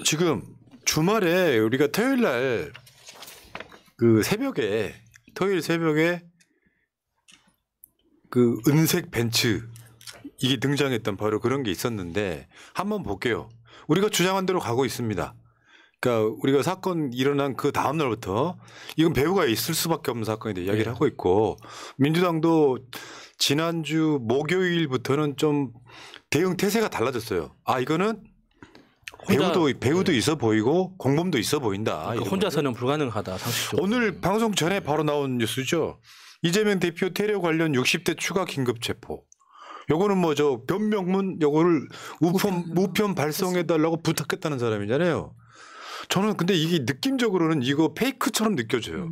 지금 주말에 우리가 토요일 날 그 새벽에 토요일 새벽에 그 은색 벤츠 이게 등장했던 바로 그런 게 있었는데 한번 볼게요. 우리가 주장한 대로 가고 있습니다. 그러니까 우리가 사건 일어난 그 다음 날부터 이건 배후가 있을 수밖에 없는 사건에 대해 이야기를 하고 있고 민주당도 지난주 목요일부터는 좀 대응 태세가 달라졌어요. 아 이거는 배우도 있어 보이고 공범도 있어 보인다. 그러니까 혼자서는 불가능하다. 상식적으로. 오늘 방송 전에 바로 나온 뉴스죠. 이재명 대표 테러 관련 60대 추가 긴급 체포. 요거는 뭐 저 변명문 요거를 우편 발송해 달라고 부탁했다는 사람이잖아요. 저는 근데 이게 느낌적으로는 이거 페이크처럼 느껴져요.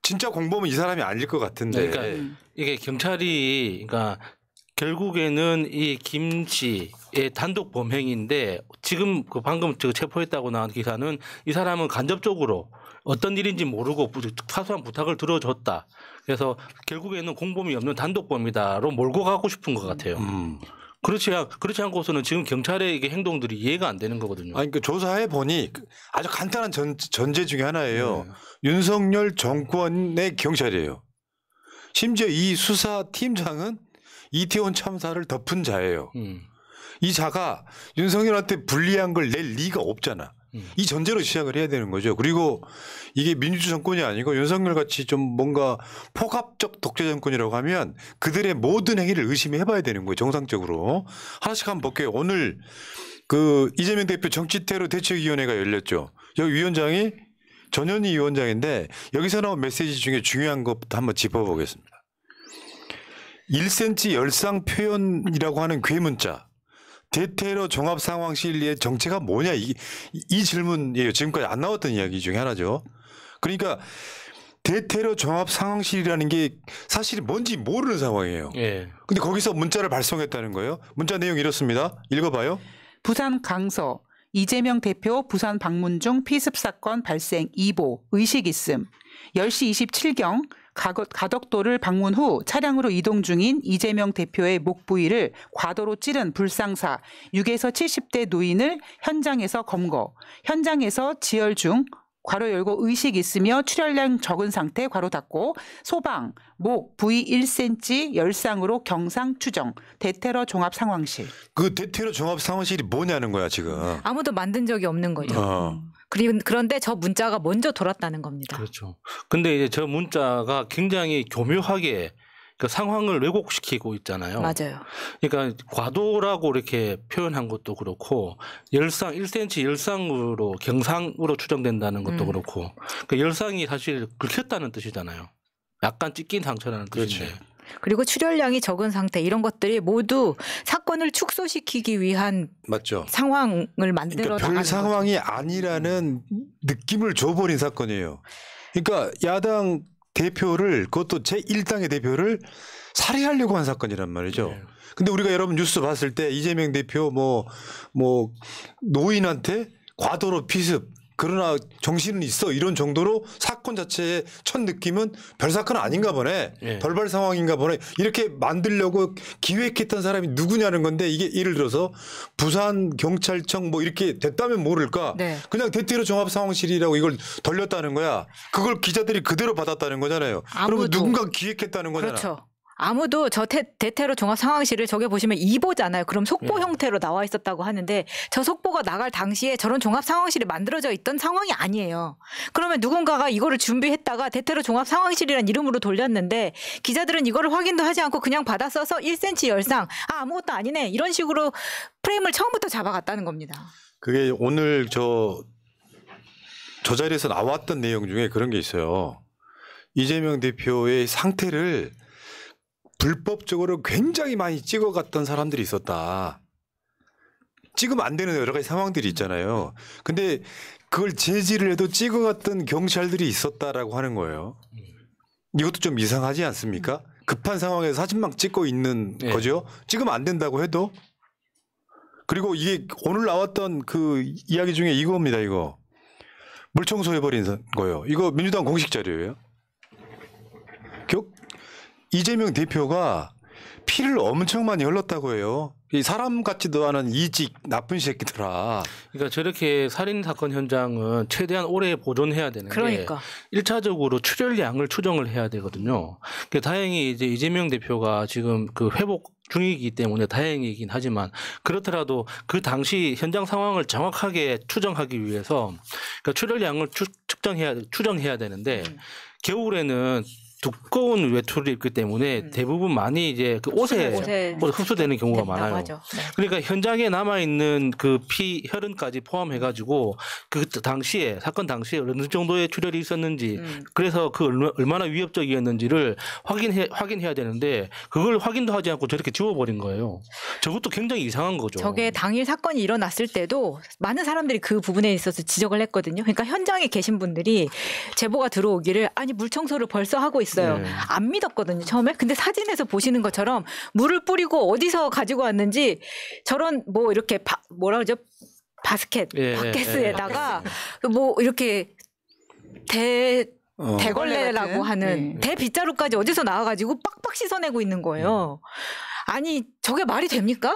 진짜 공범은 이 사람이 아닐 것 같은데. 그러니까 이게 경찰이 그러니까 결국에는 이 김 씨의 단독 범행인데 지금 그 방금 체포했다고 나온 기사는 이 사람은 간접적으로 어떤 일인지 모르고 사소한 부탁을 들어줬다. 그래서 결국에는 공범이 없는 단독범이다로 몰고 가고 싶은 것 같아요. 그렇지 않고서는 지금 경찰의 이게 행동들이 이해가 안 되는 거거든요. 아니 그 조사해 보니 아주 간단한 전제 중에 하나예요. 윤석열 정권의 경찰이에요. 심지어 이 수사팀장은 이태원 참사를 덮은 자예요. 이 자가 윤석열한테 불리한 걸 낼 리가 없잖아. 이 전제로 시작을 해야 되는 거죠. 그리고 이게 민주주의 정권이 아니고 윤석열 같이 좀 뭔가 폭압적 독재 정권이라고 하면 그들의 모든 행위를 의심해 봐야 되는 거예요. 정상적으로. 하나씩 한번 볼게요. 오늘 그 이재명 대표 정치테러 대책위원회가 열렸죠. 여기 위원장이 전현희 위원장인데 여기서 나온 메시지 중에 중요한 것부터 한번 짚어보겠습니다. 1cm 열상 표현이라고 하는 괴문자. 대테러 종합상황실의 정체가 뭐냐 이 질문이에요. 지금까지 안 나왔던 이야기 중에 하나죠. 그러니까 대테러 종합상황실이라는 게 사실 뭔지 모르는 상황이에요. 근데 거기서 문자를 발송했다는 거예요. 문자 내용 이렇습니다. 읽어봐요. 부산 강서 이재명 대표 부산 방문 중 피습 사건 발생 2보 의식 있음 10시 27경 가덕도를 방문 후 차량으로 이동 중인 이재명 대표의 목 부위를 과도로 찌른 불상사 6에서 70대 노인을 현장에서 검거, 현장에서 지혈 중 괄호 열고 의식 있으며 출혈량 적은 상태 괄호 닫고 소방, 목 부위 1cm 열상으로 경상 추정 대테러 종합 상황실. 그 대테러 종합 상황실이 뭐냐는 거야 지금. 아무도 만든 적이 없는 거죠. 그런데 저 문자가 먼저 돌았다는 겁니다. 그렇죠. 근데 이제 저 문자가 굉장히 교묘하게 그 상황을 왜곡시키고 있잖아요. 맞아요. 그러니까 과도라고 이렇게 표현한 것도 그렇고 열상 1cm 열상으로 경상으로 추정된다는 것도 그렇고 그러니까 열상이 사실 긁혔다는 뜻이잖아요. 약간 찢긴 상처라는 뜻인데. 그리고 출혈량이 적은 상태 이런 것들이 모두 사건을 축소시키기 위한 맞죠. 상황을 만들어 그러니까 별 상황이 아니라는 느낌을 줘버린 사건이에요. 그러니까 야당 대표를 그것도 제1당의 대표를 살해하려고 한 사건이란 말이죠. 근데 우리가 여러분 뉴스 봤을 때 이재명 대표 뭐 노인한테 과도로 피습 그러나 정신은 있어 이런 정도로 사건 자체의 첫 느낌은 별 사건 아닌가 보네. 돌발 상황인가 보네. 이렇게 만들려고 기획했던 사람이 누구냐는 건데 이게 예를 들어서 부산경찰청 뭐 이렇게 됐다면 모를까. 그냥 대테러 종합상황실이라고 이걸 돌렸다는 거야. 그걸 기자들이 그대로 받았다는 거잖아요. 그러면 누군가 기획했다는 거잖아. 그렇죠. 아무도 저 대테러 종합상황실을 저게 보시면 2보잖아요. 그럼 속보 형태로 나와 있었다고 하는데 저 속보가 나갈 당시에 저런 종합상황실이 만들어져 있던 상황이 아니에요. 그러면 누군가가 이거를 준비했다가 대테러 종합상황실이라는 이름으로 돌렸는데 기자들은 이거를 확인도 하지 않고 그냥 받아 써서 1cm 열상 아무것도 아니네 이런 식으로 프레임을 처음부터 잡아갔다는 겁니다. 그게 오늘 저 자리에서 나왔던 내용 중에 그런 게 있어요. 이재명 대표의 상태를 불법적으로 굉장히 많이 찍어갔던 사람들이 있었다. 찍으면 안 되는 여러 가지 상황들이 있잖아요. 근데 그걸 제지를 해도 찍어갔던 경찰들이 있었다라고 하는 거예요. 이것도 좀 이상하지 않습니까? 급한 상황에서 사진만 찍고 있는 거죠. 찍으면 안 된다고 해도. 그리고 이게 오늘 나왔던 그 이야기 중에 이겁니다. 이거. 물청소해버린 거예요. 이거 민주당 공식 자료예요. 이재명 대표가 피를 엄청 많이 흘렀다고 해요. 이 사람 같지도 않은 이직 나쁜 새끼들아. 그러니까 저렇게 살인 사건 현장은 최대한 오래 보존해야 되는 그러니까. 게 1차적으로 출혈량을 추정을 해야 되거든요. 그러니까 다행히 이제 이재명 대표가 지금 그 회복 중이기 때문에 다행이긴 하지만 그렇더라도 그 당시 현장 상황을 정확하게 추정하기 위해서 그러니까 출혈량을 추정해야 되는데 겨울에는 두꺼운 외투를 입기 때문에 대부분 많이 이제 그 옷에 흡수되는 경우가 많아요. 하죠. 네. 그러니까 현장에 남아 있는 그 피 혈흔까지 포함해 가지고 그 당시에 사건 당시에 어느 정도의 출혈이 있었는지 그래서 그 얼마나 위협적이었는지를 확인해야 되는데 그걸 확인도 하지 않고 저렇게 지워버린 거예요. 저것도 굉장히 이상한 거죠. 저게 당일 사건이 일어났을 때도 많은 사람들이 그 부분에 있어서 지적을 했거든요. 그러니까 현장에 계신 분들이 제보가 들어오기를 아니 물 청소를 벌써 하고 있어요. 네. 안 믿었거든요 처음에. 근데 사진에서 보시는 것처럼 물을 뿌리고 어디서 가지고 왔는지 저런 뭐 이렇게 뭐라 그러죠? 바스켓 바켓에다가 뭐 이렇게 대걸레라고 하는 대빗자루까지 어디서 나와가지고 빡빡 씻어내고 있는 거예요. 아니 저게 말이 됩니까?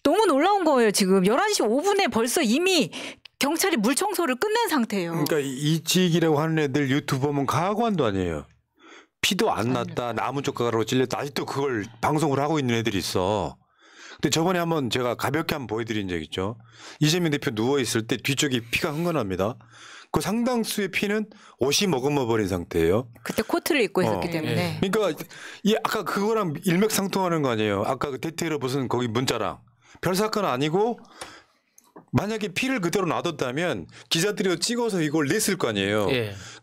너무 놀라운 거예요. 지금 11시 5분에 벌써 이미 경찰이 물 청소를 끝낸 상태예요. 그러니까 이직이라고 하는 애들 유튜브 보면 가관도 아니에요. 피도 안 났다. 나무 젓가락으로 찔렸다. 아직도 그걸 방송을 하고 있는 애들이 있어. 근데 저번에 한번 제가 가볍게 한번 보여드린 적 있죠. 이재명 대표 누워있을 때 뒤쪽이 피가 흥건합니다. 그 상당수의 피는 옷이 머금어버린 상태예요. 그때 코트를 입고 있었기 때문에. 그러니까 이 아까 그거랑 일맥상통하는 거 아니에요. 아까 그 대테러 무슨 거기 문자랑. 별 사건 아니고 만약에 피를 그대로 놔뒀다면 기자들이 찍어서 이걸 냈을 거 아니에요.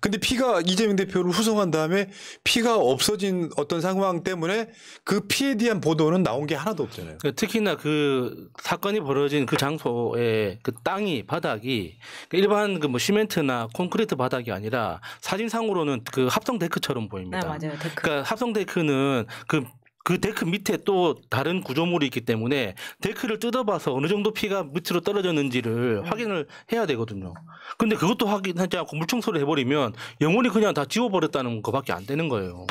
근데 피가 이재명 대표를 후송한 다음에 피가 없어진 어떤 상황 때문에 그 피에 대한 보도는 나온 게 하나도 없잖아요. 특히나 그 사건이 벌어진 그 장소의 그 땅이 바닥이 일반 그 뭐 시멘트나 콘크리트 바닥이 아니라 사진상으로는 그 합성 데크처럼 보입니다. 네, 맞아요. 데크. 그러니까 합성 데크는 그 데크 밑에 또 다른 구조물이 있기 때문에 데크를 뜯어봐서 어느 정도 피가 밑으로 떨어졌는지를 확인을 해야 되거든요. 근데 그것도 확인하지 않고 물청소를 해버리면 영원히 그냥 다 지워버렸다는 것밖에 안 되는 거예요.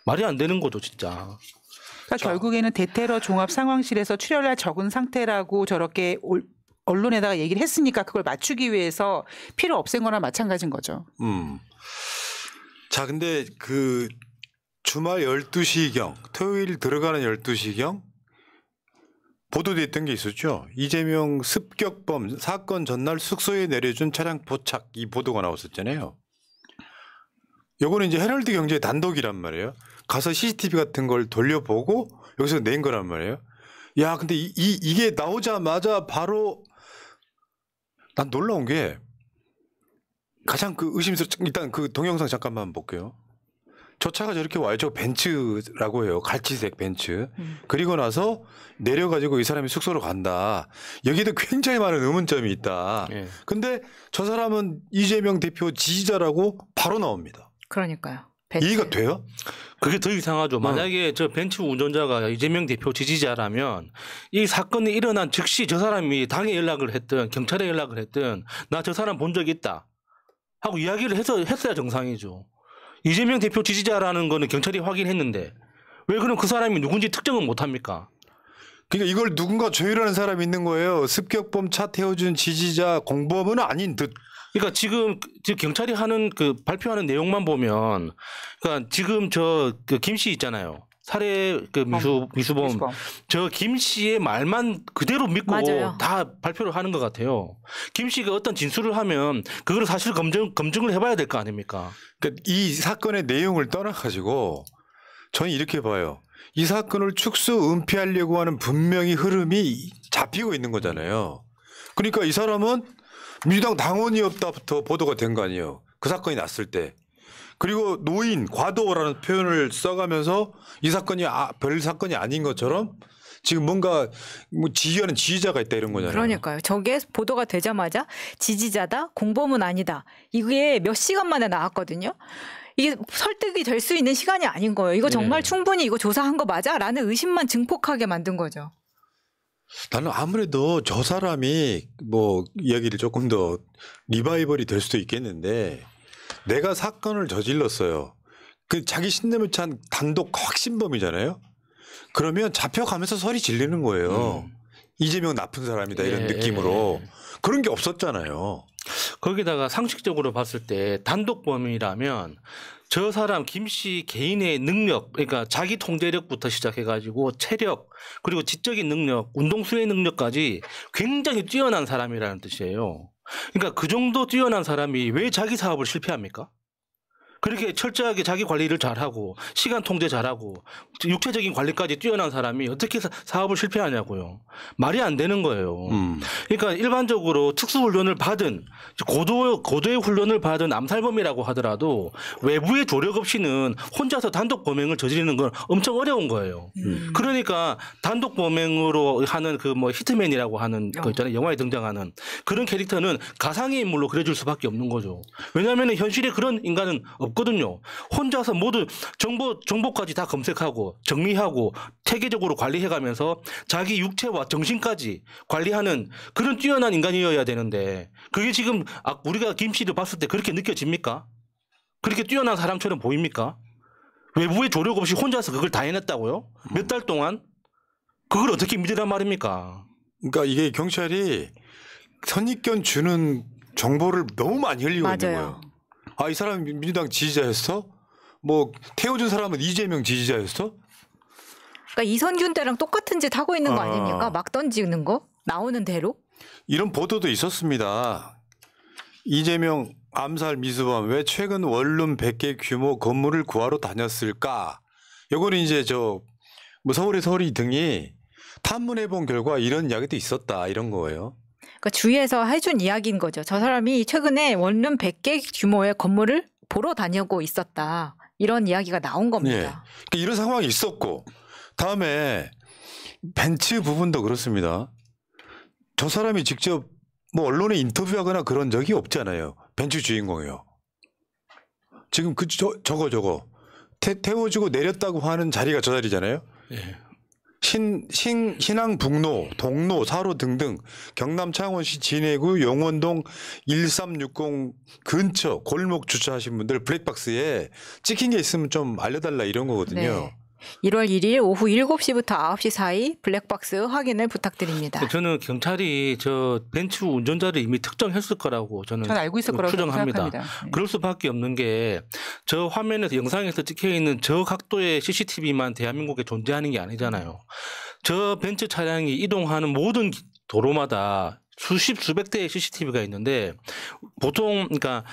말이 안 되는 거죠, 진짜. 그러니까 결국에는 대테러 종합 상황실에서 출혈할 적은 상태라고 저렇게 언론에다가 얘기를 했으니까 그걸 맞추기 위해서 피를 없앤 거나 마찬가지인 거죠. 자, 근데 그 주말 12시경, 토요일 들어가는 12시경 보도됐던 게 있었죠. 이재명 습격범 사건 전날 숙소에 내려준 차량 포착 이 보도가 나왔었잖아요. 요거는 이제 헤럴드 경제 단독이란 말이에요. 가서 CCTV 같은 걸 돌려보고 여기서 낸 거란 말이에요. 야, 근데 이게 나오자마자 바로 난 놀라운 게 가장 그 의심스럽 일단 그 동영상 잠깐만 볼게요. 저 차가 저렇게 와요. 저 벤츠라고 해요. 갈치색 벤츠. 그리고 나서 내려가지고 이 사람이 숙소로 간다. 여기도 굉장히 많은 의문점이 있다. 근데 저 사람은 이재명 대표 지지자라고 바로 나옵니다. 그러니까요. 이해가 돼요? 그게 더 이상하죠. 만약에 저 벤츠 운전자가 이재명 대표 지지자라면 이 사건이 일어난 즉시 저 사람이 당에 연락을 했든 경찰에 연락을 했든 나 저 사람 본 적 있다 하고 이야기를 했어야 정상이죠. 이재명 대표 지지자라는 거는 경찰이 확인했는데 왜 그럼 그 사람이 누군지 특정은 못합니까? 그러니까 이걸 누군가 조율하는 사람이 있는 거예요. 습격범 차 태워준 지지자 공범은 아닌 듯. 그러니까 지금 경찰이 하는 그 발표하는 내용만 보면 그러니까 지금 저 그 김 씨 있잖아요. 살해 그 미수범 저 김 씨의 말만 그대로 믿고 맞아요. 다 발표를 하는 것 같아요. 김 씨가 어떤 진술을 하면 그걸 사실 검증을 해봐야 될 거 아닙니까? 그러니까 이 사건의 내용을 떠나가지고 저는 이렇게 봐요. 이 사건을 축소 은폐하려고 하는 분명히 흐름이 잡히고 있는 거잖아요. 그러니까 이 사람은 민주당 당원이었다부터 보도가 된 거 아니에요. 그 사건이 났을 때. 그리고 노인, 과도라는 표현을 써가면서 이 사건이 별 사건이 아닌 것처럼 지금 뭔가 뭐 지지하는 지지자가 있다 이런 거잖아요. 그러니까요. 저게 보도가 되자마자 지지자다, 공범은 아니다. 이게 몇 시간 만에 나왔거든요. 이게 설득이 될 수 있는 시간이 아닌 거예요. 이거 정말 충분히 이거 조사한 거 맞아? 라는 의심만 증폭하게 만든 거죠. 나는 아무래도 저 사람이 뭐 이야기를 조금 더 리바이벌이 될 수도 있겠는데 내가 사건을 저질렀어요. 그 자기 신념을 찬 단독 확신범이잖아요. 그러면 잡혀가면서 소리 질리는 거예요. 이재명 나쁜 사람이다 이런 느낌으로. 그런 게 없었잖아요. 거기다가 상식적으로 봤을 때 단독범이라면 저 사람 김 씨 개인의 능력, 그러니까 자기 통제력부터 시작해가지고 체력, 그리고 지적인 능력, 운동수행 능력까지 굉장히 뛰어난 사람이라는 뜻이에요. 그러니까 그 정도 뛰어난 사람이 왜 자기 사업을 실패합니까? 그렇게 철저하게 자기 관리를 잘하고 시간 통제 잘하고 육체적인 관리까지 뛰어난 사람이 어떻게 사업을 실패하냐고요. 말이 안 되는 거예요. 그러니까 일반적으로 특수훈련을 받은 고도의 훈련을 받은 암살범이라고 하더라도 외부의 조력 없이는 혼자서 단독 범행을 저지르는 건 엄청 어려운 거예요. 그러니까 단독 범행으로 하는 그 뭐 히트맨이라고 하는 거 있잖아요. 영화에 등장하는 그런 캐릭터는 가상의 인물로 그려줄 수밖에 없는 거죠. 왜냐하면 현실에 그런 인간은 없거든요. 혼자서 모두 정보까지 다 검색하고 정리하고 체계적으로 관리해가면서 자기 육체와 정신까지 관리하는 그런 뛰어난 인간이어야 되는데 그게 지금 우리가 김 씨를 봤을 때 그렇게 느껴집니까? 그렇게 뛰어난 사람처럼 보입니까? 외부의 조력 없이 혼자서 그걸 다 해냈다고요? 몇 달 동안? 그걸 어떻게 믿으란 말입니까? 그러니까 이게 경찰이 선입견 주는 정보를 너무 많이 흘리고 있는 거예요. 아, 이 사람 민주당 지지자였어? 뭐 태워준 사람은 이재명 지지자였어? 그러니까 이선균 때랑 똑같은 짓 하고 있는 거 아닙니까? 막 던지는 거? 나오는 대로? 이런 보도도 있었습니다. 이재명 암살 미수범 왜 최근 원룸 100개 규모 건물을 구하러 다녔을까? 요거는 이제 뭐 서울의 서리 등이 탐문해 본 결과 이런 이야기도 있었다 이런 거예요. 그러니까 주위에서 해준 이야기인 거죠. 저 사람이 최근에 원룸 100개 규모의 건물을 보러 다니고 있었다. 이런 이야기가 나온 겁니다. 네. 그러니까 이런 상황이 있었고 다음에 벤츠 부분도 그렇습니다. 저 사람이 직접 뭐 언론에 인터뷰하거나 그런 적이 없잖아요. 벤츠 주인공이요. 지금 저거 태워주고 내렸다고 하는 자리가 저 자리잖아요. 예. 신항북로, 동로, 사로 등등 경남 창원시 진해구 용원동 1360 근처 골목 주차하신 분들 블랙박스에 찍힌 게 있으면 좀 알려달라 이런 거거든요. 네. 1월 1일 오후 7시부터 9시 사이 블랙박스 확인을 부탁드립니다. 저는 경찰이 저 벤츠 운전자를 이미 특정했을 거라고 저는 알고 있을 거라고 추정합니다. 생각합니다. 네. 그럴 수밖에 없는 게 저 화면에서 영상에서 찍혀 있는 저 각도의 CCTV만 대한민국에 존재하는 게 아니잖아요. 저 벤츠 차량이 이동하는 모든 도로마다 수백 대의 CCTV가 있는데 보통 그러니까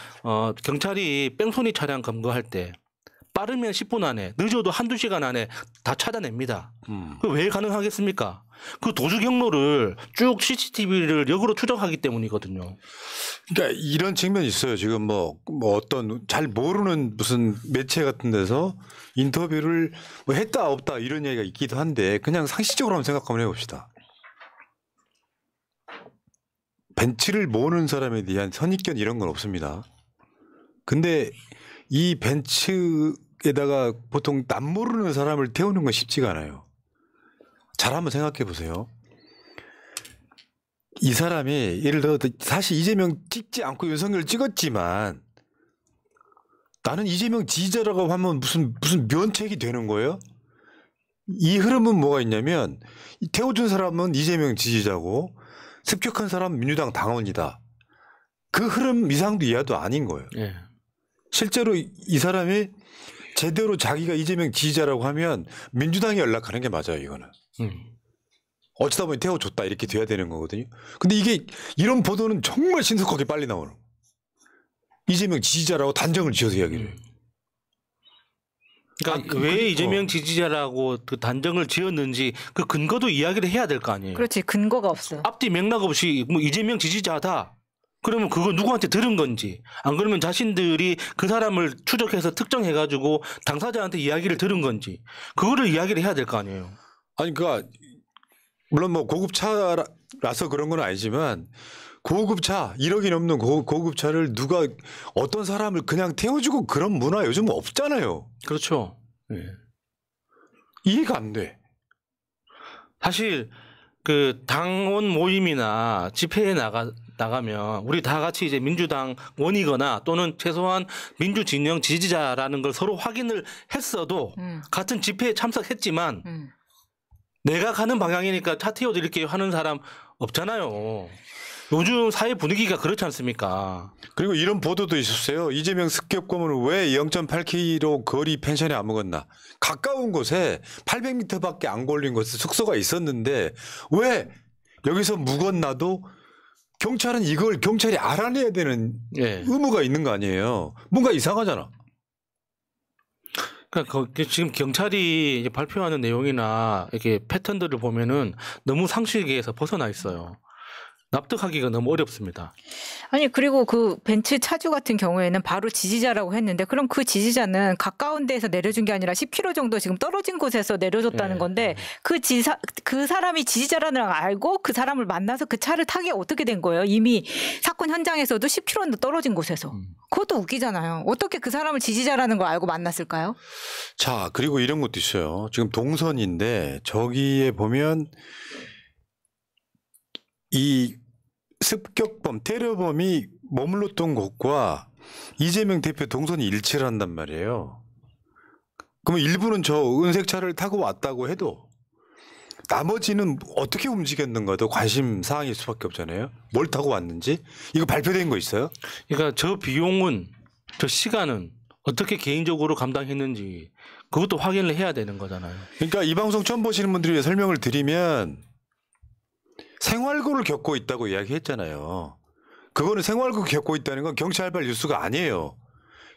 경찰이 뺑소니 차량 검거할 때 빠르면 10분 안에 늦어도 한두 시간 안에 다 찾아냅니다. 왜 가능하겠습니까? 그 도주 경로를 쭉 CCTV를 역으로 추적하기 때문이거든요. 그러니까 이런 측면이 있어요. 지금 뭐 어떤 잘 모르는 무슨 매체 같은 데서 인터뷰를 뭐 했다 없다 이런 얘기가 있기도 한데 그냥 상식적으로 한번 생각 한번 해봅시다. 벤츠를 모르는 사람에 대한 선입견 이런 건 없습니다. 근데 이 벤츠에다가 보통 남 모르는 사람을 태우는 건 쉽지가 않아요. 잘 한번 생각해 보세요. 이 사람이 예를 들어 사실 이재명 찍지 않고 윤석열 찍었지만 나는 이재명 지지자라고 하면 무슨 면책이 되는 거예요? 이 흐름은 뭐가 있냐면 태워준 사람은 이재명 지지자고 습격한 사람은 민주당 당원이다. 그 흐름 이상도 이하도 아닌 거예요. 예. 실제로 이 사람이 제대로 자기가 이재명 지지자라고 하면 민주당에 연락하는 게 맞아요. 이거는. 어쩌다 보니 태워줬다 이렇게 돼야 되는 거거든요. 근데 이런 보도는 정말 신속하게 빨리 나오는 거예요. 이재명 지지자라고 단정을 지어서 이야기를 해요. 그러니까 왜 이재명 지지자라고 그 단정을 지었는지 그 근거도 이야기를 해야 될 거 아니에요. 그렇지. 근거가 없어. 앞뒤 맥락 없이 뭐 이재명 지지자다. 그러면 그거 누구한테 들은 건지 안 그러면 자신들이 그 사람을 추적해서 특정해가지고 당사자한테 이야기를 들은 건지 그거를 이야기를 해야 될 거 아니에요. 아니 그러니까 물론 뭐 고급차라서 그런 건 아니지만 고급차 1억이 넘는 고급차를 누가 어떤 사람을 그냥 태워주고 그런 문화 요즘 없잖아요. 그렇죠. 예. 이해가 안 돼. 사실 그 당원 모임이나 집회에 나가면 우리 다 같이 이제 민주당원이거나 또는 최소한 민주진영 지지자라는 걸 서로 확인을 했어도 같은 집회에 참석했지만 내가 가는 방향이니까 차 띄워드릴게요 하는 사람 없잖아요. 요즘 사회 분위기가 그렇지 않습니까? 그리고 이런 보도도 있었어요. 이재명 습격범은 왜 0.8km 거리 펜션에 안 묵었나. 가까운 곳에 800m밖에 안 걸린 곳에 숙소가 있었는데 왜 여기서 묵었나도 경찰은 이걸 경찰이 알아내야 되는 예. 의무가 있는 거 아니에요. 뭔가 이상하잖아. 그러니까 지금 경찰이 이제 발표하는 내용이나 이렇게 패턴들을 보면은 너무 상식에서 벗어나 있어요. 납득하기가 너무 어렵습니다. 아니 그리고 그 벤츠 차주 같은 경우에는 바로 지지자라고 했는데 그럼 그 지지자는 가까운 데에서 내려준 게 아니라 10km 정도 지금 떨어진 곳에서 내려줬다는 건데 그 사람이 지지자라는 걸 알고 그 사람을 만나서 그 차를 타게 어떻게 된 거예요? 이미 사건 현장에서도 10km 떨어진 곳에서. 그것도 웃기잖아요. 어떻게 그 사람을 지지자라는 걸 알고 만났을까요? 자, 그리고 이런 것도 있어요. 지금 동선인데 저기에 보면 이 습격범, 테러범이 머물렀던 곳과 이재명 대표 동선이 일치를 한단 말이에요. 그러면 일부는 저 은색차를 타고 왔다고 해도 나머지는 어떻게 움직였는가도 관심 사항일 수밖에 없잖아요. 뭘 타고 왔는지 이거 발표된 거 있어요? 그러니까 저 비용은 저 시간은 어떻게 개인적으로 감당했는지 그것도 확인을 해야 되는 거잖아요. 그러니까 이 방송 처음 보시는 분들을 위해 설명을 드리면 생활고를 겪고 있다고 이야기했잖아요. 그거는 생활고 겪고 있다는 건 경찰발 뉴스가 아니에요.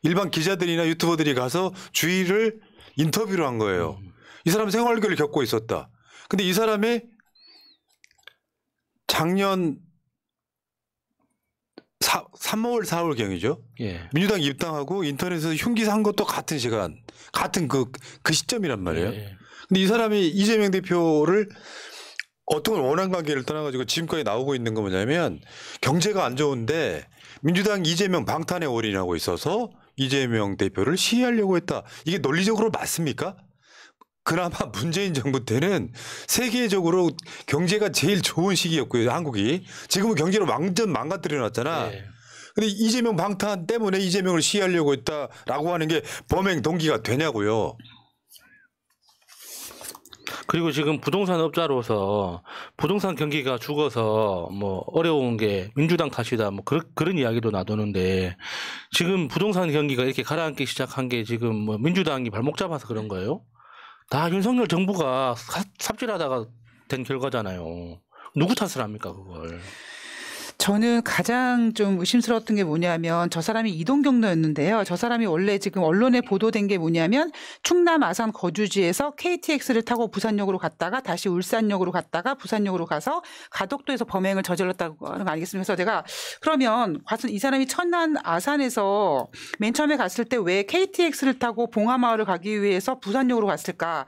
일반 기자들이나 유튜버들이 가서 주의를 인터뷰를 한 거예요. 이 사람은 생활고를 겪고 있었다. 근데 이 사람이 작년 3월, 4월경이죠. 예. 민주당 입당하고 인터넷에서 흉기 산 것도 같은 시간, 같은 그 시점이란 말이에요. 예. 근데 이 사람이 이재명 대표를 어떤 원한 관계를 떠나가지고 지금까지 나오고 있는 건 뭐냐면 경제가 안 좋은데 민주당 이재명 방탄에 올인하고 있어서 이재명 대표를 시해하려고 했다. 이게 논리적으로 맞습니까? 그나마 문재인 정부 때는 세계적으로 경제가 제일 좋은 시기였고요. 한국이. 지금은 경제를 완전 망가뜨려 놨잖아. 예. 근데 이재명 방탄 때문에 이재명을 시해하려고 했다라고 하는 게 범행 동기가 되냐고요. 그리고 지금 부동산 업자로서 부동산 경기가 죽어서 뭐 어려운 게 민주당 탓이다 뭐 그런 이야기도 나도는데 지금 부동산 경기가 이렇게 가라앉기 시작한 게 지금 뭐 민주당이 발목 잡아서 그런 거예요? 다 윤석열 정부가 삽질하다가 된 결과잖아요. 누구 탓을 합니까 그걸? 저는 가장 좀 의심스러웠던 게 뭐냐면 저 사람이 이동 경로였는데요. 저 사람이 원래 지금 언론에 보도된 게 뭐냐면 충남 아산 거주지에서 KTX를 타고 부산역으로 갔다가 다시 울산역으로 갔다가 부산역으로 가서 가덕도에서 범행을 저질렀다고 하는 거 아니겠습니까? 그래서 제가 그러면 이 사람이 천안 아산에서 맨 처음에 갔을 때 왜 KTX를 타고 봉하마을을 가기 위해서 부산역으로 갔을까?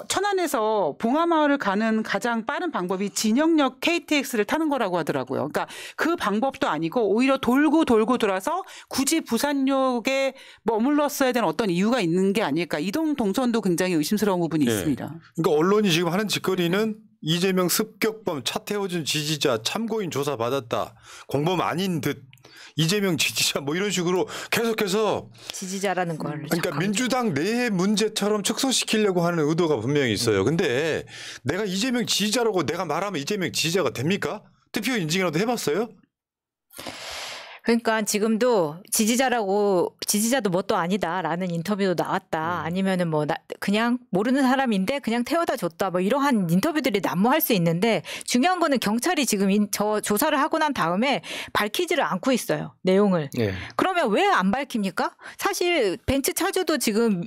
천안에서 봉하마을을 가는 가장 빠른 방법이 진영역 KTX를 타는 거라고 하더라고요. 그러니까 그 방법도 아니고 오히려 돌고 돌아서 굳이 부산역에 머물렀어야 되는 어떤 이유가 있는 게 아닐까. 이동 동선도 굉장히 의심스러운 부분이 있습니다. 그러니까 언론이 지금 하는 짓거리는 이재명 습격범 차 태워준 지지자 참고인 조사 받았다. 공범 아닌 듯. 이재명 지지자 뭐 이런 식으로 계속해서 지지자라는 걸. 그러니까 민주당 내 문제처럼 축소시키려고 하는 의도가 분명히 있어요. 근데 내가 이재명 지지자라고 내가 말하면 이재명 지지자가 됩니까? 투표 인증이라도 해봤어요? 그러니까 지금도 지지자도 뭣도 아니다라는 인터뷰도 나왔다. 아니면은 뭐 그냥 모르는 사람인데 그냥 태워다 줬다. 뭐 이러한 인터뷰들이 난무할 수 있는데 중요한 거는 경찰이 지금 저 조사를 하고 난 다음에 밝히지를 않고 있어요. 내용을. 예. 그러면 왜 안 밝힙니까? 사실 벤츠 차주도 지금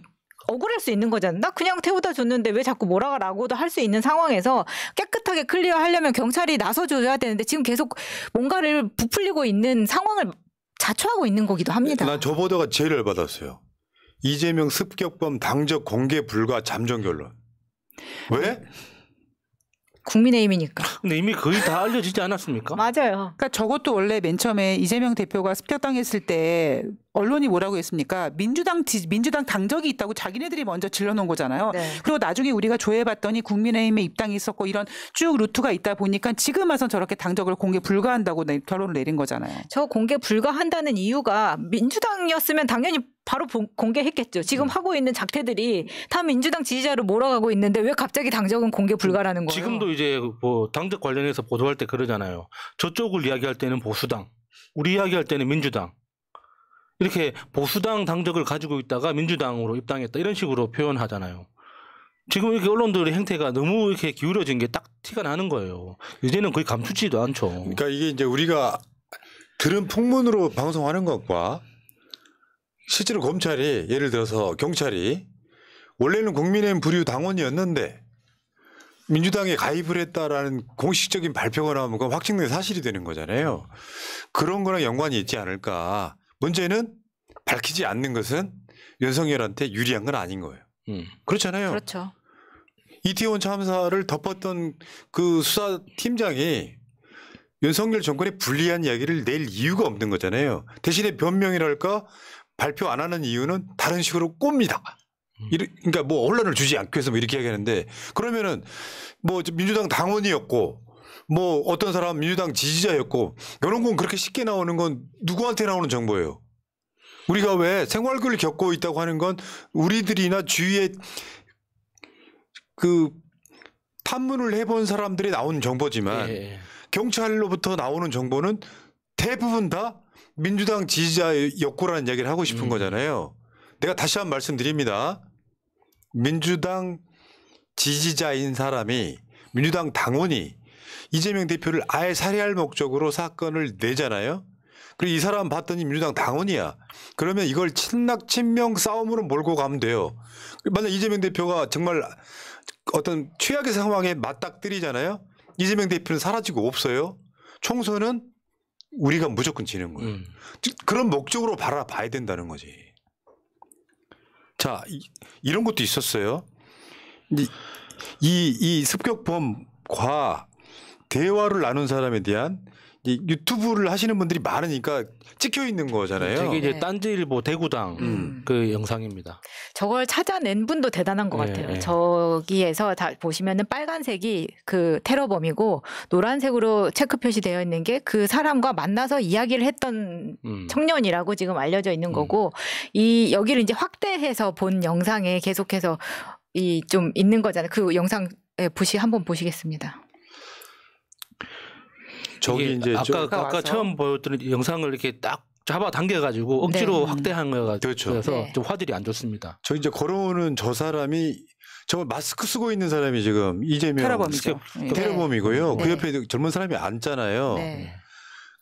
억울할 수 있는 거잖아. 나 그냥 태워다 줬는데 왜 자꾸 뭐라고도 할 수 있는 상황에서 깨끗하게 클리어하려면 경찰이 나서줘야 되는데 지금 계속 뭔가를 부풀리고 있는 상황을 자초하고 있는 거기도 합니다. 난 저 보도가 제일 열받았어요. 이재명 습격범 당적 공개 불가 잠정 결론. 왜? 국민의힘이니까. 근데 이미 거의 다 알려지지 않았습니까? 맞아요. 그러니까 저것도 원래 맨 처음에 이재명 대표가 습격당했을 때 언론이 뭐라고 했습니까? 민주당 당적이 있다고 자기네들이 먼저 질러놓은 거잖아요. 네. 그리고 나중에 우리가 조회해봤더니 국민의힘에 입당이 있었고 이런 쭉 루트가 있다 보니까 지금 와서 저렇게 당적을 공개 불가한다고 결론을 내린 거잖아요. 저 공개 불가한다는 이유가 민주당이었으면 당연히 바로 공개했겠죠. 지금 하고 있는 작태들이 다 민주당 지지자를 몰아가고 있는데 왜 갑자기 당적은 공개 불가라는 거예요? 지금도 이제 뭐 당적 관련해서 보도할 때 그러잖아요. 저쪽을 이야기할 때는 보수당, 우리 이야기할 때는 민주당. 이렇게 보수당 당적을 가지고 있다가 민주당으로 입당했다 이런 식으로 표현하잖아요. 지금 이렇게 언론들의 행태가 너무 이렇게 기울어진 게 딱 티가 나는 거예요. 이제는 거의 감추지도 않죠. 그러니까 이게 이제 우리가 들은 풍문으로 방송하는 것과 실제로 검찰이 예를 들어서 경찰이 원래는 국민의힘 부류 당원이었는데 민주당에 가입을 했다라는 공식적인 발표가 나오면 그건 확증된 사실이 되는 거잖아요. 그런 거랑 연관이 있지 않을까. 문제는 밝히지 않는 것은 윤석열한테 유리한 건 아닌 거예요. 그렇잖아요. 그렇죠. 이태원 참사를 덮었던 그 수사팀장이 윤석열 정권에 불리한 이야기를 낼 이유가 없는 거잖아요. 대신에 변명이랄까 발표 안 하는 이유는 다른 식으로 꼽니다. 그러니까 뭐 언론을 주지 않기 위해서 뭐 이렇게 이야기하는데 그러면은 뭐 민주당 당원이었고 뭐 어떤 사람은 민주당 지지자였고 이런 건 그렇게 쉽게 나오는 건 누구한테 나오는 정보예요. 우리가 왜 생활고를 겪고 있다고 하는 건 우리들이나 주위에 그 탐문을 해본 사람들이 나온 정보지만 예. 경찰로부터 나오는 정보는 대부분 다 민주당 지지자였고라는 이야기를 하고 싶은 거잖아요. 내가 다시 한번 말씀드립니다. 민주당 지지자인 사람이 민주당 당원이 이재명 대표를 아예 살해할 목적으로 사건을 내잖아요. 그리고 이 사람 봤더니 민주당 당원이야. 그러면 이걸 친명 싸움으로 몰고 가면 돼요. 만약 이재명 대표가 정말 어떤 최악의 상황에 맞닥뜨리잖아요. 이재명 대표는 사라지고 없어요. 총선은 우리가 무조건 지는 거예요. 그런 목적으로 바라봐야 된다는 거지. 자, 이런 것도 있었어요. 이 습격범과 대화를 나눈 사람에 대한 유튜브를 하시는 분들이 많으니까 찍혀 있는 거잖아요. 되게 이제 네. 딴지일보 대구당 그 영상입니다. 저걸 찾아낸 분도 대단한 것 네, 같아요. 네. 저기에서 다 보시면은 빨간색이 그 테러범이고 노란색으로 체크 표시되어 있는 게 그 사람과 만나서 이야기를 했던 청년이라고 지금 알려져 있는 거고 이 여기를 이제 확대해서 본 영상에 계속해서 이 좀 있는 거잖아요. 그 영상 한번 보시겠습니다. 저기 이제 아까 와서. 처음 보였던 영상을 이렇게 딱 잡아 당겨가지고 억지로 네. 확대한 거가 그렇죠. 그래서 네. 좀 화질이 안 좋습니다. 저 이제 걸어오는 저 사람이 저 마스크 쓰고 있는 사람이 지금 이재명 테러범이죠. 네. 테러범이고요. 그 네. 옆에 젊은 사람이 앉잖아요. 네.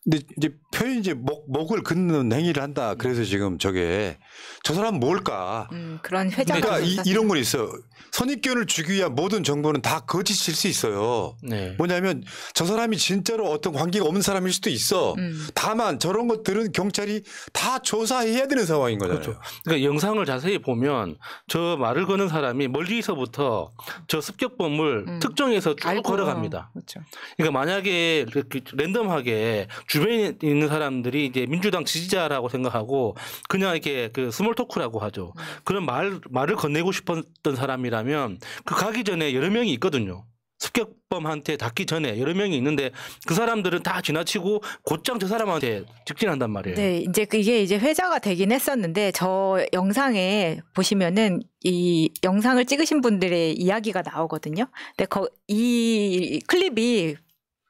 근데 이제 표현이 이제 목을 긋는 행위를 한다. 그래서 지금 저게 저 사람 뭘까? 그런 회장. 그러니까 이런 건 있어요. 선입견을 주기 위한 모든 정보는 다 거짓일 수 있어요. 네. 뭐냐면 저 사람이 진짜로 어떤 관계가 없는 사람일 수도 있어. 다만 저런 것들은 경찰이 다 조사해야 되는 상황인 거잖아요. 그렇죠. 그러니까 영상을 자세히 보면 저 말을 거는 사람이 멀리서부터 저 습격범을 특정해서 쭉 걸어갑니다. 그렇죠. 그러니까 만약에 이렇게 랜덤하게 주변에 있는 사람들이 이제 민주당 지지자라고 생각하고 그냥 이렇게 그 스몰 토크라고 하죠. 그런 말을 건네고 싶었던 사람이라면 그 가기 전에 여러 명이 있거든요. 습격범한테 닿기 전에 여러 명이 있는데 그 사람들은 다 지나치고 곧장 저 사람한테 직진한단 말이에요. 네, 이제 이게 이제 회자가 되긴 했었는데 저 영상에 보시면은 이 영상을 찍으신 분들의 이야기가 나오거든요. 근데 이 클립이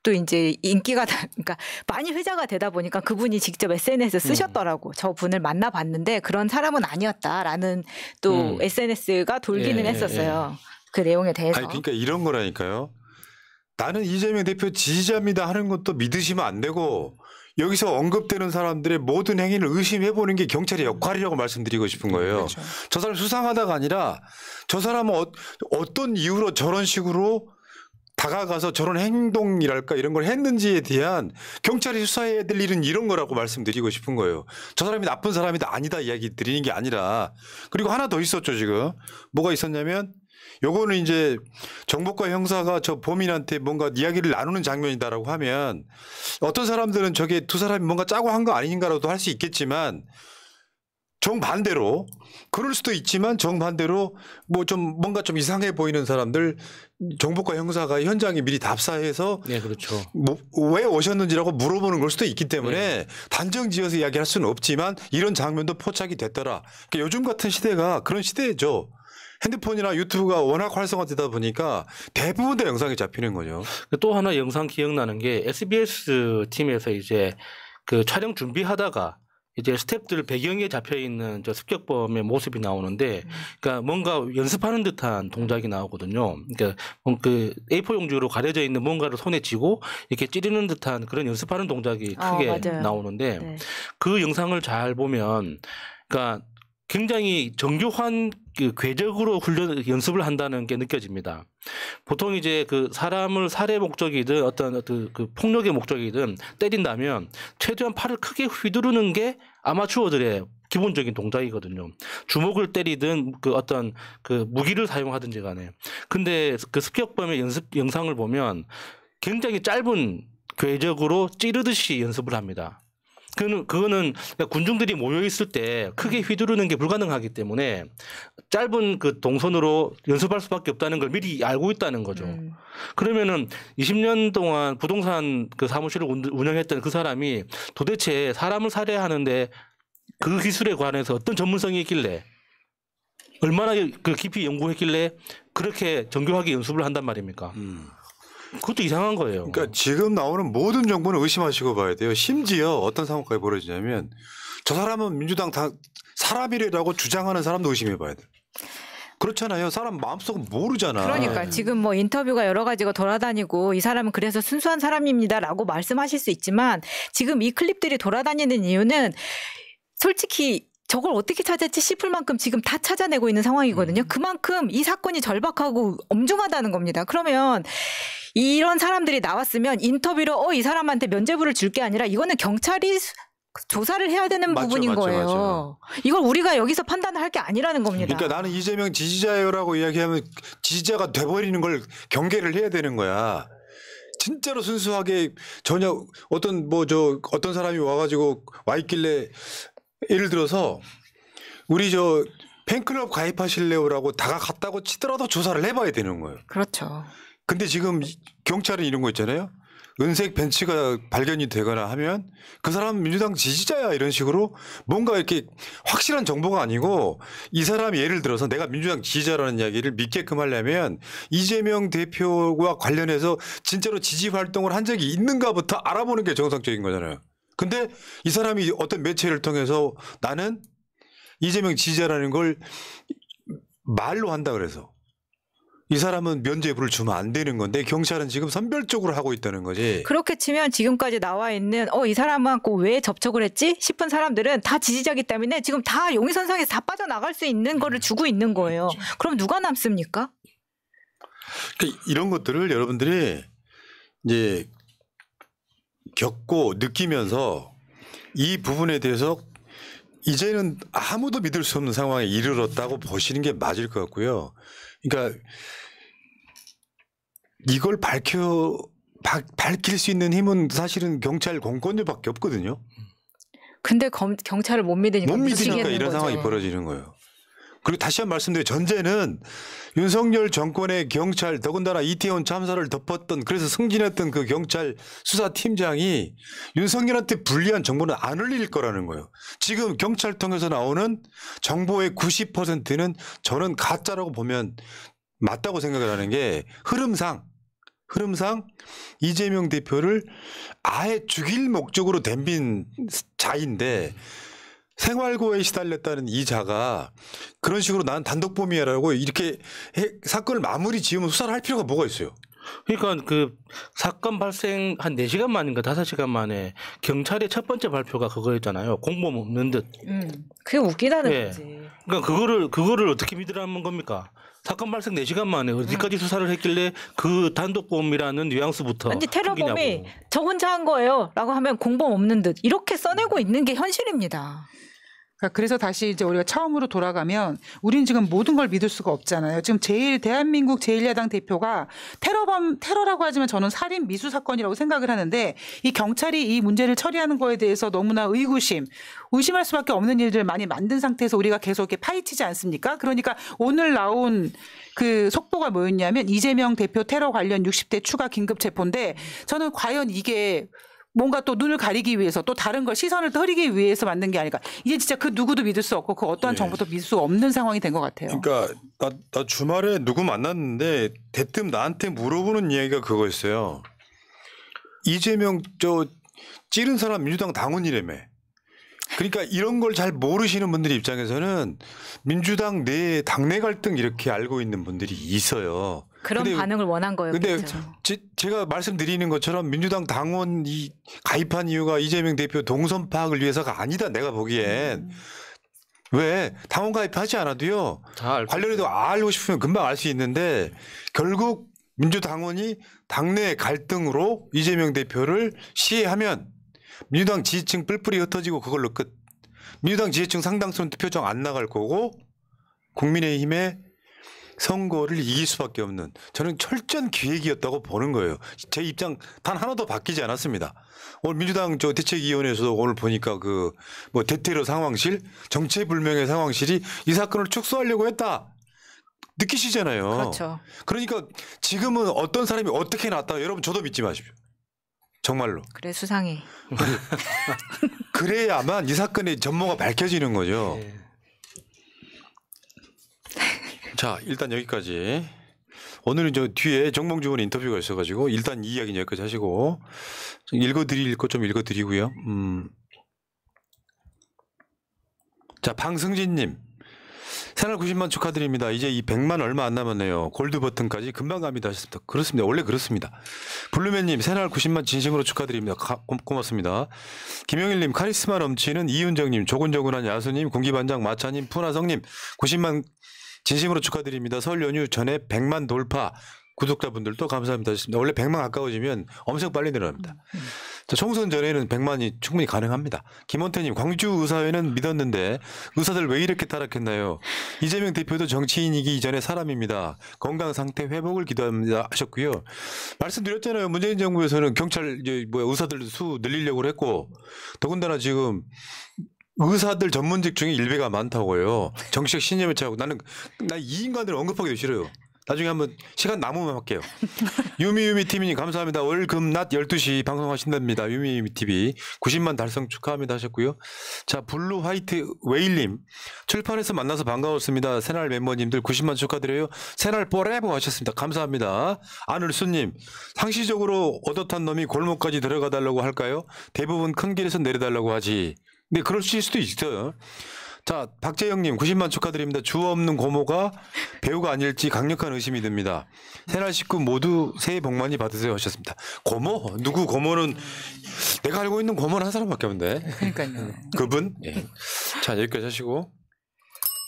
또 이제 인기가 그러니까 많이 회자가 되다 보니까 그분이 직접 SNS에 쓰셨더라고. 저 분을 만나봤는데 그런 사람은 아니었다라는 또 SNS가 돌기는 예, 했었어요. 그 내용에 대해서. 아니 그러니까 이런 거라니까요. 나는 이재명 대표 지지자입니다 하는 것도 믿으시면 안 되고 여기서 언급되는 사람들의 모든 행위를 의심해보는 게 경찰의 역할이라고 말씀드리고 싶은 거예요. 그렇죠. 저 사람 수상하다가 아니라 저 사람은 어떤 이유로 저런 식으로 다가가서 저런 행동이랄까 이런 걸 했는지에 대한 경찰이 수사해야 될 일은 이런 거라고 말씀드리고 싶은 거예요. 저 사람이 나쁜 사람이다 아니다 이야기 드리는 게 아니라 그리고 하나 더 있었죠 지금. 뭐가 있었냐면 요거는 이제 정보과 형사가 저 범인한테 뭔가 이야기를 나누는 장면이다라고 하면 어떤 사람들은 저게 두 사람이 뭔가 짜고 한 거 아닌가라도 할 수 있겠지만 정반대로 그럴 수도 있지만 정반대로 뭐 좀 뭔가 좀 이상해 보이는 사람들 정보과 형사가 현장에 미리 답사해서 네, 그렇죠. 뭐 왜 오셨는지라고 물어보는 걸 수도 있기 때문에 네. 단정지어서 이야기할 수는 없지만 이런 장면도 포착이 됐더라. 그러니까 요즘 같은 시대가 그런 시대죠. 핸드폰이나 유튜브가 워낙 활성화되다 보니까 대부분 다 영상이 잡히는 거죠. 또 하나 영상 기억나는 게 SBS 팀에서 이제 그 촬영 준비하다가 이제 스태프들 배경에 잡혀 있는 저 습격범의 모습이 나오는데, 그러니까 뭔가 연습하는 듯한 동작이 나오거든요. 그러니까 그 A4 용지로 가려져 있는 뭔가를 손에 쥐고 이렇게 찌르는 듯한 그런 연습하는 동작이 크게 맞아요. 나오는데, 네. 그 영상을 잘 보면, 그러니까 굉장히 정교한 그 궤적으로 연습을 한다는 게 느껴집니다. 보통 이제 그 사람을 살해 목적이든 어떤 그 폭력의 목적이든 때린다면 최대한 팔을 크게 휘두르는 게 아마추어들의 기본적인 동작이거든요. 주먹을 때리든 그 어떤 그 무기를 사용하든지 간에. 근데 그 습격범의 연습 영상을 보면 굉장히 짧은 궤적으로 찌르듯이 연습을 합니다. 그거는 군중들이 모여 있을 때 크게 휘두르는 게 불가능하기 때문에 짧은 그 동선으로 연습할 수밖에 없다는 걸 미리 알고 있다는 거죠. 그러면은 20년 동안 부동산 그 사무실을 운영했던 그 사람이 도대체 사람을 살해하는데 그 기술에 관해서 어떤 전문성이 있길래 얼마나 그 깊이 연구했길래 그렇게 정교하게 연습을 한단 말입니까? 그것도 이상한 거예요. 그러니까 지금 나오는 모든 정보는 의심하시고 봐야 돼요. 심지어 어떤 상황까지 벌어지냐면 저 사람은 민주당 사람이라고 주장하는 사람도 의심해 봐야 돼요. 그렇잖아요. 사람 마음속은 모르잖아. 그러니까 지금 뭐 인터뷰가 여러 가지가 돌아다니고 이 사람은 그래서 순수한 사람입니다라고 말씀하실 수 있지만 지금 이 클립들이 돌아다니는 이유는 솔직히 저걸 어떻게 찾았지 싶을 만큼 지금 다 찾아내고 있는 상황이거든요. 그만큼 이 사건이 절박하고 엄중하다는 겁니다. 그러면 이런 사람들이 나왔으면 인터뷰로 이 사람한테 면죄부를 줄 게 아니라 이거는 경찰이 조사를 해야 되는 맞죠, 부분인 맞죠, 거예요. 맞죠. 이걸 우리가 여기서 판단할 게 아니라는 겁니다. 그러니까 나는 이재명 지지자요라고 이야기하면 지지자가 돼버리는 걸 경계를 해야 되는 거야. 진짜로 순수하게 전혀 어떤 사람이 와가지고 와 있길래 예를 들어서 우리 저 팬클럽 가입하실래요라고 다가갔다고 치더라도 조사를 해봐야 되는 거예요. 그렇죠. 근데 지금 경찰은 이런 거 있잖아요. 은색 벤츠가 발견이 되거나 하면 그 사람은 민주당 지지자야 이런 식으로 뭔가 이렇게 확실한 정보가 아니고 이 사람이 예를 들어서 내가 민주당 지지자라는 이야기를 믿게끔 하려면 이재명 대표와 관련해서 진짜로 지지 활동을 한 적이 있는가부터 알아보는 게 정상적인 거잖아요. 근데 이 사람이 어떤 매체를 통해서 나는 이재명 지지자라는 걸 말로 한다 그래서 이 사람은 면죄부를 주면 안 되는 건데 경찰은 지금 선별적으로 하고 있다는 거지. 그렇게 치면 지금까지 나와 있는 이 사람하고 왜 접촉을 했지 싶은 사람들은 다 지지자기 때문에 지금 다 용의선상에서 다 빠져나갈 수 있는 거를 주고 있는 거예요. 그럼 누가 남습니까? 그러니까 이런 것들을 여러분들이 이제 겪고 느끼면서 이 부분에 대해서 이제는 아무도 믿을 수 없는 상황에 이르렀다고 보시는 게 맞을 것 같고요. 그러니까 이걸 밝힐 수 있는 힘은 사실은 경찰 공권력밖에 없거든요. 근데 경찰을 못 믿으니까 못 믿으니까 미치겠는 이런 거죠. 상황이 벌어지는 거예요. 그리고 다시 한번 말씀드려요. 전제는 윤석열 정권의 경찰 더군다나 이태원 참사를 덮었던 그래서 승진했던 그 경찰 수사팀장이 윤석열한테 불리한 정보는 안 흘릴 거라는 거예요. 지금 경찰 통해서 나오는 정보의 90%는 저는 가짜라고 보면 맞다고 생각을 하는 게 흐름상 이재명 대표를 아예 죽일 목적으로 덤빈 자인데 생활고에 시달렸다는 이 자가 그런 식으로 난 단독범이야라고 이렇게 사건을 마무리 지으면 수사를 할 필요가 뭐가 있어요. 그러니까 그 사건 발생 한 4시간 만인가 5시간 만에 경찰의 첫 번째 발표가 그거였잖아요. 공범 없는 듯. 그게 웃기다는 네. 거지. 그러니까 그거를 어떻게 믿으라는 겁니까? 사건 발생 4시간 만에 어디까지 수사를 했길래 그 단독범이라는 뉘앙스부터 아니 테러범이 풍기냐고. 저 혼자 한 거예요 라고 하면 공범 없는 듯 이렇게 써내고 있는 게 현실입니다. 그래서 다시 이제 우리가 처음으로 돌아가면 우리는 지금 모든 걸 믿을 수가 없잖아요. 지금 대한민국 제1야당 대표가 테러라고 하지만 저는 살인 미수 사건이라고 생각을 하는데 이 경찰이 이 문제를 처리하는 거에 대해서 너무나 의심할 수밖에 없는 일들을 많이 만든 상태에서 우리가 계속 이렇게 파헤치지 않습니까? 그러니까 오늘 나온 그 속보가 뭐였냐면 이재명 대표 테러 관련 60대 추가 긴급 체포인데 저는 과연 이게 뭔가 또 눈을 가리기 위해서 또 다른 걸 시선을 흐리기 위해서 만든 게 아닐까. 이제 진짜 그 누구도 믿을 수 없고 그 어떠한 정보도 믿을 수 없는 상황이 된 것 같아요. 그러니까 나 주말에 누구 만났는데 대뜸 나한테 물어보는 이야기가 그거였어요. 이재명 찌른 사람 민주당 당원이라며. 그러니까 이런 걸 잘 모르시는 분들의 입장에서는 민주당 내 당내 갈등 이렇게 알고 있는 분들이 있어요. 그런 반응을 원한 거예요. 근데 그렇죠. 제가 말씀드리는 것처럼 민주당 당원이 가입한 이유가 이재명 대표 동선 파악을 위해서가 아니다. 내가 보기엔. 왜? 당원 가입하지 않아도요. 관련해도 알고 싶으면 금방 알 수 있는데 결국 민주당원이 당내 갈등으로 이재명 대표를 시해하면 민주당 지지층 뿔뿔이 흩어지고 그걸로 끝. 민주당 지지층 상당수는 투표장 안 나갈 거고 국민의힘의 선거를 이길 수밖에 없는 저는 철저한 기획이었다고 보는 거예요. 제 입장 단 하나도 바뀌지 않았습니다. 오늘 민주당 대책위원회에서도 오늘 보니까 대테러 상황실 정체불명의 상황실이 이 사건을 축소하려고 했다. 느끼시잖아요. 그렇죠. 그러니까 지금은 어떤 사람이 어떻게 나왔다 여러분 저도 믿지 마십시오. 정말로. 그래 수상해. 그래야만 이 사건의 전모가 밝혀지는 거죠. 네. 자 일단 여기까지. 오늘은 뒤에 정봉주 의원 인터뷰가 있어가지고 일단 이 이야기는 여기까지 하시고 좀 읽어드릴 거 좀 읽어드리고요. 자 방승진님. 새날 90만 축하드립니다. 이제 이 100만 얼마 안 남았네요. 골드 버튼까지 금방 갑니다 하셨습니다. 그렇습니다. 원래 그렇습니다. 블루맨님 새날 90만 진심으로 축하드립니다. 고맙습니다. 김영일님 카리스마 넘치는 이윤정님 조곤조곤한 야수님 공기반장 마차님 푸나성님 90만 진심으로 축하드립니다. 설 연휴 전에 100만 돌파 구독자분들도 감사합니다 하셨습니다. 원래 100만 가까워지면 엄청 빨리 늘어납니다. 자, 총선 전에는 100만이 충분히 가능합니다. 김원태님 광주 의사회는 믿었는데 의사들 왜 이렇게 타락했나요? 이재명 대표도 정치인이기 이전에 사람입니다. 건강 상태 회복을 기도합니다 하셨고요. 말씀드렸잖아요. 문재인 정부에서는 경찰 의사들 수 늘리려고 했고 더군다나 지금 의사들 전문직 중에 일배가 많다고요. 정치적 신념을 차고 나 이 인간들을 언급하기도 싫어요. 나중에 한번 시간 남으면 할게요. 유미유미 TV님 감사합니다. 월 금 낮 12시 방송하신답니다. 유미유미 TV 90만 달성 축하합니다 하셨고요. 자 블루 화이트 웨일님 출판에서 만나서 반가웠습니다. 새날 멤버님들 90만 축하드려요. 새날 포레버 하셨습니다. 감사합니다. 안을수님 상시적으로 얻어탄 놈이 골목까지 들어가달라고 할까요? 대부분 큰 길에서 내려달라고 하지. 근데 그러실 수도 있어요. 자, 박재영님 90만 축하드립니다. 주 없는 고모가 배우가 아닐지 강력한 의심이 듭니다. 새날 식구 모두 새해 복 많이 받으세요 하셨습니다. 고모? 누구 고모는 내가 알고 있는 고모는 한 사람밖에 없는데. 그러니까요. 그분? 예. 자, 여기까지 하시고.